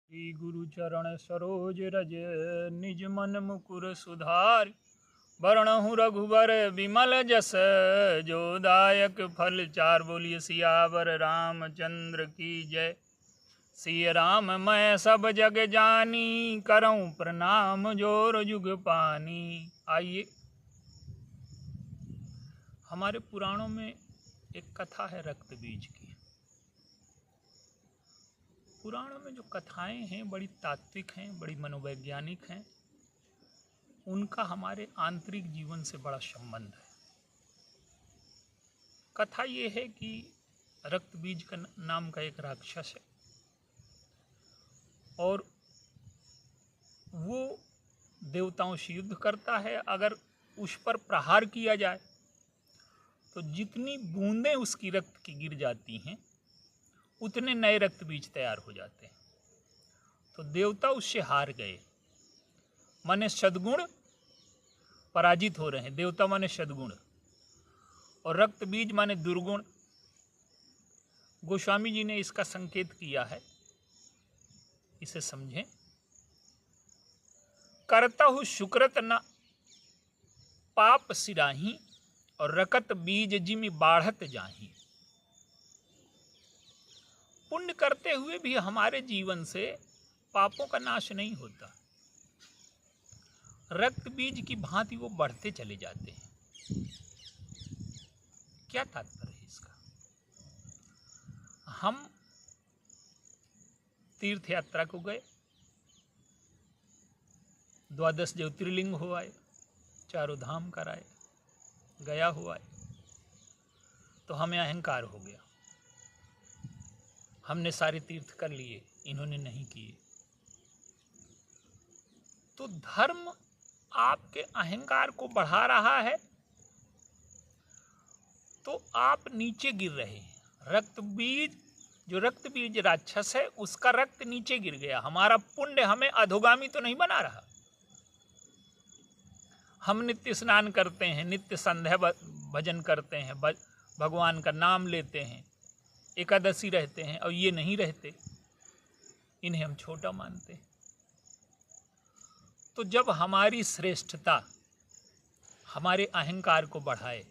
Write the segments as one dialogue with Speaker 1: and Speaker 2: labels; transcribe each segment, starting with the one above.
Speaker 1: श्री गुरु चरण सरोज रज निज मन मुकुर सुधार। वरणहु रघुबर विमल जस जो दायक फल चार। बोलिए सियावर रामचंद्र की जय। सिय राम मैं सब जग जानी, करऊं प्रणाम जोर जुग पानी। आइए, हमारे पुराणों में एक कथा है रक्त बीज की। पुराणों में जो कथाएं हैं बड़ी तात्विक हैं, बड़ी मनोवैज्ञानिक हैं। उनका हमारे आंतरिक जीवन से बड़ा संबंध है। कथा ये है कि रक्त बीज का नाम का एक राक्षस है और वो देवताओं से युद्ध करता है। अगर उस पर प्रहार किया जाए तो जितनी बूंदें उसकी रक्त की गिर जाती हैं उतने नए रक्त बीज तैयार हो जाते हैं। तो देवता उससे हार गए, माने सद्गुण पराजित हो रहे हैं। देवता माने सद्गुण और रक्त बीज माने दुर्गुण। गोस्वामी जी ने इसका संकेत किया है, इसे समझें। करता हूँ शुक्रत न पाप सिराही, और रकत बीज जिमि बाढ़त जाही। पुण्य करते हुए भी हमारे जीवन से पापों का नाश नहीं होता। रक्त बीज की भांति वो बढ़ते चले जाते हैं। क्या तात्पर्य है इसका? हम तीर्थ यात्रा को गए, 12 ज्योतिर्लिंग हो आए, चारों धाम कराए, गया हुआ है, तो हमें अहंकार हो गया। हमने सारे तीर्थ कर लिए, इन्होंने नहीं किए। तो धर्म आपके अहंकार को बढ़ा रहा है तो आप नीचे गिर रहे हैं। रक्त बीज राक्षस है, उसका रक्त नीचे गिर गया। हमारा पुण्य हमें अधोगामी तो नहीं बना रहा। हम नित्य स्नान करते हैं, नित्य संध्या भजन करते हैं, भगवान का नाम लेते हैं, एकादशी रहते हैं, और ये नहीं रहते, इन्हें हम छोटा मानते हैं। तो जब हमारी श्रेष्ठता हमारे अहंकार को बढ़ाए,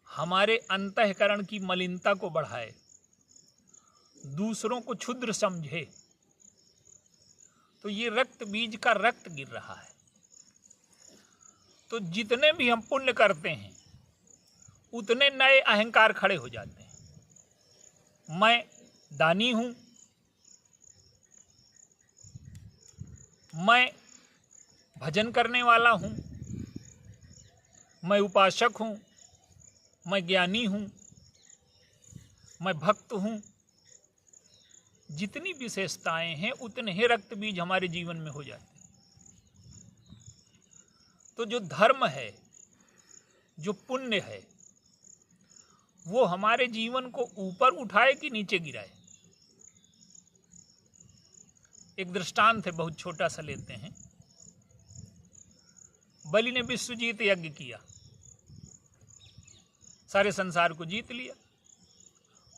Speaker 1: हमारे अंतःकरण की मलिनता को बढ़ाए, दूसरों को क्षुद्र समझे, तो ये रक्त बीज का रक्त गिर रहा है। तो जितने भी हम पुण्य करते हैं उतने नए अहंकार खड़े हो जाते हैं। मैं दानी हूं, मैं भजन करने वाला हूं, मैं उपासक हूं, मैं ज्ञानी हूं, मैं भक्त हूं। जितनी विशेषताएं हैं उतने ही रक्त बीज हमारे जीवन में हो जाते हैं। तो जो धर्म है, जो पुण्य है, वो हमारे जीवन को ऊपर उठाए कि नीचे गिराए? एक दृष्टांत है, बहुत छोटा सा लेते हैं। बलि ने विश्व जीत यज्ञ किया, सारे संसार को जीत लिया।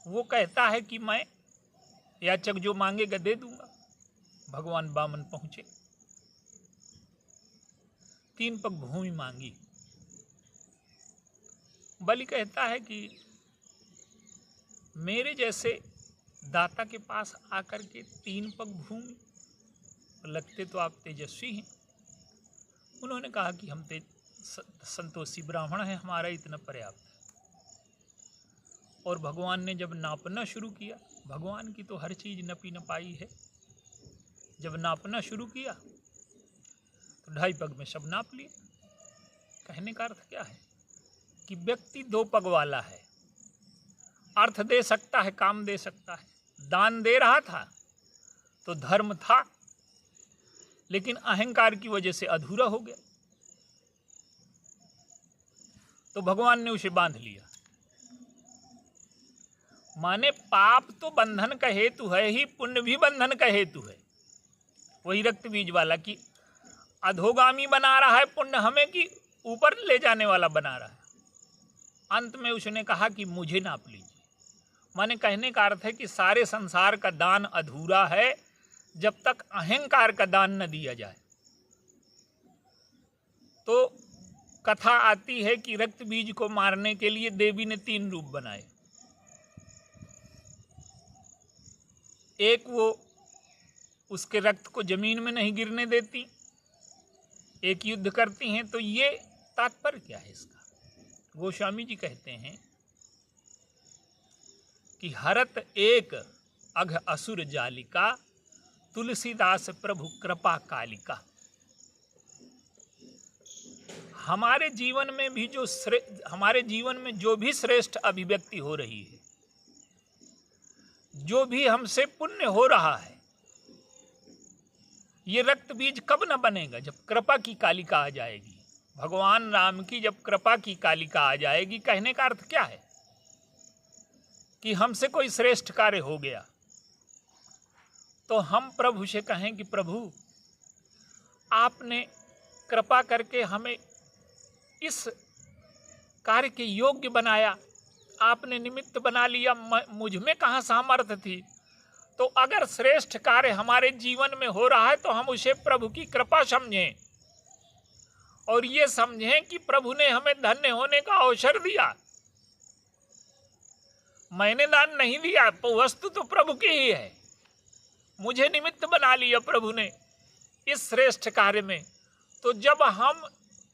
Speaker 1: वो कहता है कि मैं याचक जो मांगेगा दे दूंगा। भगवान वामन पहुंचे, 3 पग भूमि मांगी। बलि कहता है कि मेरे जैसे दाता के पास आकर के 3 पग भूमि, लगते तो आप तेजस्वी हैं। उन्होंने कहा कि हम संतोषी ब्राह्मण हैं, हमारा इतना पर्याप्त है। और भगवान ने जब नापना शुरू किया, भगवान की तो हर चीज नपी नपाई है, जब नापना शुरू किया तो 2.5 पग में सब नाप लिए। कहने का अर्थ क्या है कि व्यक्ति 2 पग वाला है, अर्थ दे सकता है, काम दे सकता है। दान दे रहा था तो धर्म था, लेकिन अहंकार की वजह से अधूरा हो गया, तो भगवान ने उसे बांध लिया। माने पाप तो बंधन का हेतु है ही, पुण्य भी बंधन का हेतु है। वही रक्त बीज वाला कि अधोगामी बना रहा है पुण्य हमें, कि ऊपर ले जाने वाला बना रहा है। अंत में उसने कहा कि मुझे नाप लीजिए। माने कहने का अर्थ है कि सारे संसार का दान अधूरा है जब तक अहंकार का दान न दिया जाए। तो कथा आती है कि रक्त बीज को मारने के लिए देवी ने 3 रूप बनाए। एक, वो उसके रक्त को जमीन में नहीं गिरने देती, एक युद्ध करती हैं। तो ये तात्पर्य क्या है इसका? गोस्वामी जी कहते हैं कि हरत एक अघ असुर जालिका, तुलसीदास प्रभु कृपा कालिका। हमारे जीवन में जो भी श्रेष्ठ अभिव्यक्ति हो रही है, जो भी हमसे पुण्य हो रहा है, ये रक्त बीज कब न बनेगा? जब कृपा की कालिका आ जाएगी। भगवान राम की जब कृपा की कालिका आ जाएगी, कहने का अर्थ क्या है कि हमसे कोई श्रेष्ठ कार्य हो गया तो हम प्रभु से कहें कि प्रभु आपने कृपा करके हमें इस कार्य के योग्य बनाया, आपने निमित्त बना लिया, मुझ में कहाँ सामर्थ्य थी। तो अगर श्रेष्ठ कार्य हमारे जीवन में हो रहा है तो हम उसे प्रभु की कृपा समझें और ये समझें कि प्रभु ने हमें धन्य होने का अवसर दिया। मैंने दान नहीं दिया, वस्तु तो प्रभु की ही है, मुझे निमित्त बना लिया प्रभु ने इस श्रेष्ठ कार्य में। तो जब हम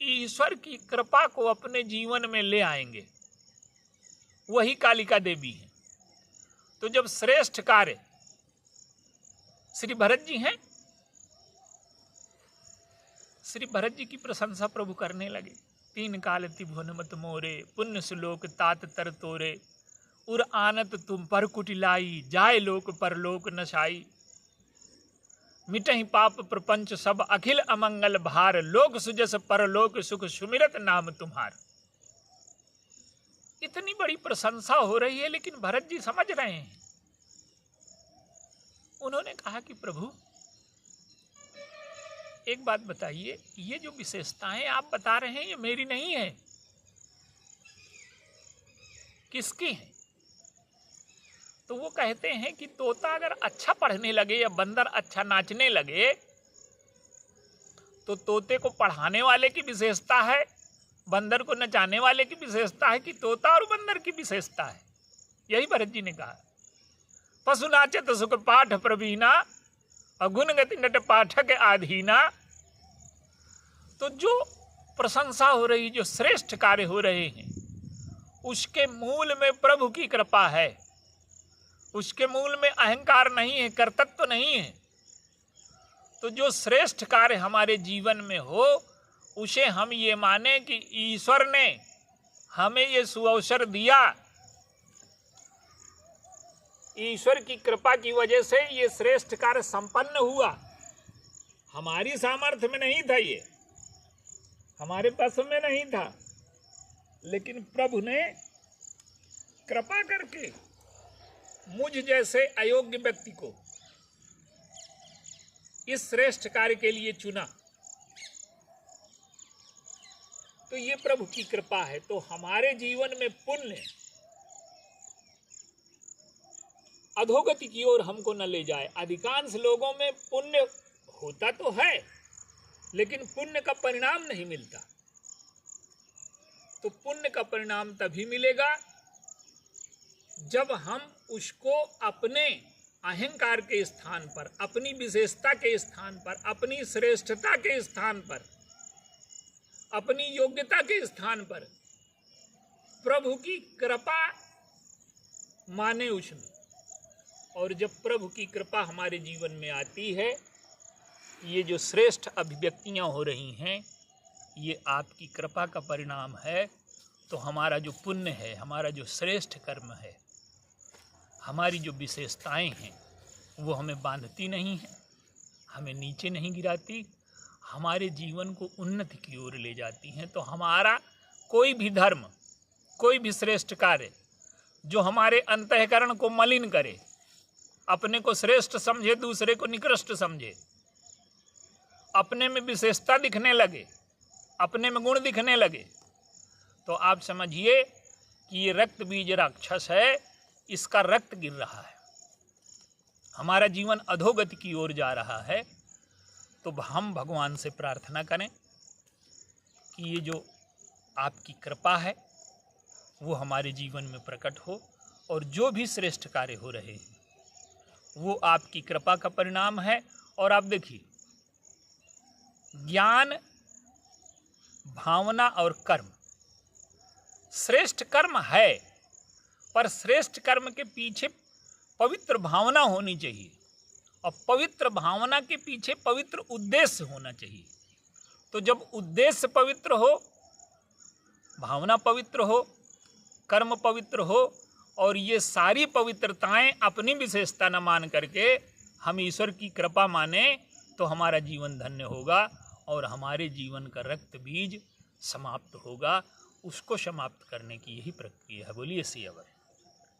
Speaker 1: ईश्वर की कृपा को अपने जीवन में ले आएंगे, वही कालिका देवी है। तो जब श्रेष्ठ कार्य श्री भरत जी हैं, श्री भरत जी की प्रशंसा प्रभु करने लगे। 3 काल त्रिभुवन मत मोरे, पुण्य सुलोक तात तर तोरे, उर आनत तुम पर कुटिलाई, जाय लोक परलोक नशाई, मिटहि पाप प्रपंच सब अखिल अमंगल भार, लोक सुजस परलोक सुख सुमिरत नाम तुम्हार। इतनी बड़ी प्रशंसा हो रही है, लेकिन भरत जी समझ रहे हैं। उन्होंने कहा कि प्रभु एक बात बताइए, ये जो विशेषताएं आप बता रहे हैं ये मेरी नहीं है, किसकी है? तो वो कहते हैं कि तोता अगर अच्छा पढ़ने लगे या बंदर अच्छा नाचने लगे तो तोते को पढ़ाने वाले की विशेषता है, बंदर को नचाने वाले की विशेषता है, कि तोता और बंदर की विशेषता है? यही भरत जी ने कहा। पशु नाचत सुख पाठ प्रवीणा, अगुण गति नट पाठक आधीना। तो जो प्रशंसा हो रही, जो श्रेष्ठ कार्य हो रहे हैं, उसके मूल में प्रभु की कृपा है, उसके मूल में अहंकार नहीं है, कर्तृत्व नहीं है। तो जो श्रेष्ठ कार्य हमारे जीवन में हो, उसे हम ये माने कि ईश्वर ने हमें ये सुअवसर दिया, ईश्वर की कृपा की वजह से ये श्रेष्ठ कार्य संपन्न हुआ। हमारी सामर्थ्य में नहीं था, ये हमारे पास में नहीं था, लेकिन प्रभु ने कृपा करके मुझ जैसे अयोग्य व्यक्ति को इस श्रेष्ठ कार्य के लिए चुना। तो ये प्रभु की कृपा है। तो हमारे जीवन में पुण्य अधोगति की ओर हमको न ले जाए। अधिकांश लोगों में पुण्य होता तो है, लेकिन पुण्य का परिणाम नहीं मिलता। तो पुण्य का परिणाम तभी मिलेगा जब हम उसको अपने अहंकार के स्थान पर, अपनी विशेषता के स्थान पर, अपनी श्रेष्ठता के स्थान पर, अपनी योग्यता के स्थान पर प्रभु की कृपा माने उसमें। और जब प्रभु की कृपा हमारे जीवन में आती है, ये जो श्रेष्ठ अभिव्यक्तियां हो रही हैं, ये आपकी कृपा का परिणाम है। तो हमारा जो पुण्य है, हमारा जो श्रेष्ठ कर्म है, हमारी जो विशेषताएं हैं, वो हमें बांधती नहीं हैं, हमें नीचे नहीं गिराती, हमारे जीवन को उन्नति की ओर ले जाती हैं। तो हमारा कोई भी धर्म, कोई भी श्रेष्ठ कार्य जो हमारे अंतःकरण को मलिन करे, अपने को श्रेष्ठ समझे, दूसरे को निकृष्ट समझे, अपने में विशेषता दिखने लगे, अपने में गुण दिखने लगे, तो आप समझिए कि ये रक्त बीज राक्षस है, इसका रक्त गिर रहा है। हमारा जीवन अधोगति की ओर जा रहा है, तो हम भगवान से प्रार्थना करें कि ये जो आपकी कृपा है वो हमारे जीवन में प्रकट हो, और जो भी श्रेष्ठ कार्य हो रहे हैं वो आपकी कृपा का परिणाम है। और आप देखिए, ज्ञान, भावना और कर्म, श्रेष्ठ कर्म है, पर श्रेष्ठ कर्म के पीछे पवित्र भावना होनी चाहिए, और पवित्र भावना के पीछे पवित्र उद्देश्य होना चाहिए। तो जब उद्देश्य पवित्र हो, भावना पवित्र हो, कर्म पवित्र हो, और ये सारी पवित्रताएं अपनी विशेषता न मान करके हम ईश्वर की कृपा माने, तो हमारा जीवन धन्य होगा और हमारे जीवन का रक्त बीज समाप्त होगा। उसको समाप्त करने की यही प्रक्रिया है। बोलिए सियावर।